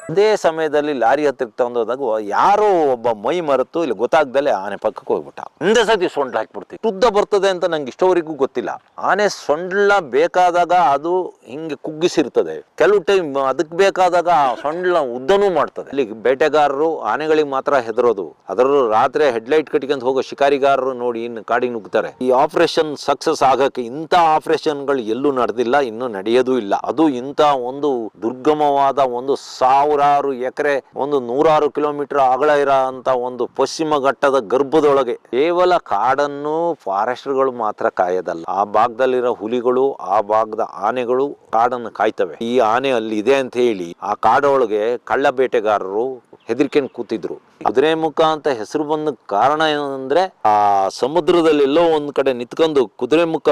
ಅದೇ ಸಮಯದಲ್ಲಿ ಲಾರಿ ಹತ್ತಿರಕ್ಕೆ ತಗೊಂಡೋದಾಗ ಯಾರೋ ಒಬ್ಬ ಮೈ ಮರೆತು ಇಲ್ಲಿ ಗೊತ್ತಾಗ್ದಲೆ ಆನೆ ಪಕ್ಕಕ್ಕೆ ಹೋಗ್ಬಿಟ್ಟ. ಒಂದೇ ಸತಿ ಸೊಂಡ್ಲ ಹಾಕ್ಬಿಡ್ತೀವಿ. ಶುದ್ಧ ಬರ್ತದೆ ಅಂತ ನಂಗೆ ಇಷ್ಟವರೆಗೂ ಗೊತ್ತಿಲ್ಲ. ಆನೆ ಸೊಂಡ್ಲ ಬೇಕಾದಾಗ ಅದು ಹಿಂಗೆ ಕುಗ್ಗಿಸಿರ್ತದೆ, ಕೆಲವು ಟೈಮ್ ಅದಕ್ಕೆ ಬೇಕಾದಾಗ ಸೊಂಡ್ಲ ಉದ್ದನೂ ಮಾಡ್ತದೆ. ಇಲ್ಲಿ ಬೇಟೆಗಾರರು ಆನೆಗಳಿಗೆ ಮಾತ್ರ ಹೆದರೋದು, ಅದರಲ್ಲೂ ರಾತ್ರಿ ಹೆಡ್ಲೈಟ್ ಕಟ್ಕೊಂಡ್ ಹೋಗೋ ಶಿಕಾರಿಗಾರರು ನೋಡಿ ಇನ್ನು ಕಾಡಿಗೆ ನುಗ್ತಾರೆ. ಈ ಆಪರೇಷನ್ ಸಕ್ಸಸ್ ಆಗಕ್ಕೆ ಇಂಥ ಆಪರೇಷನ್ಗಳು ಎಲ್ಲೂ ನಡೆದಿಲ್ಲ, ಇನ್ನೂ ನಡೆಯೋದು ಇಲ್ಲ. ಅದು ಇಂಥ ಒಂದು ದುರ್ಗಮವಾದ ಒಂದು 1000 ಎಕರೆ, ಒಂದು 100 ಕಿಲೋಮೀಟರ್ ಅಗಲ ಇರೋ ಅಂತ ಒಂದು ಪಶ್ಚಿಮ ಘಟ್ಟದ ಗರ್ಭದೊಳಗೆ ಕೇವಲ ಕಾಡನ್ನು ಫಾರೆಸ್ಟ್ಗಳು ಮಾತ್ರ ಕಾಯೋದಲ್ಲ, ಆ ಭಾಗದಲ್ಲಿರೋ ಹುಲಿಗಳು, ಆ ಭಾಗದ ಆನೆಗಳು ಕಾಡನ್ನು ಕಾಯ್ತವೆ. ಈ ಆನೆ ಅಲ್ಲಿ ಇದೆ ಅಂತ ಹೇಳಿ ಆ ಕಾಡೊಳಗೆ ಕಳ್ಳ ಬೇಟೆಗಾರರು ಹೆದರ್ಕೊಂಡು ಕೂತಿದ್ರು. ಕುದುರೆಮುಖ ಅಂತ ಹೆಸರು ಬಂದ ಕಾರಣ ಏನಂದ್ರೆ ಆ ಸಮುದ್ರದಲ್ಲಿ ಎಲ್ಲೋ ಒಂದ್ ಕಡೆ ನಿಂತ್ಕೊಂಡು ಕುದುರೆಮುಖ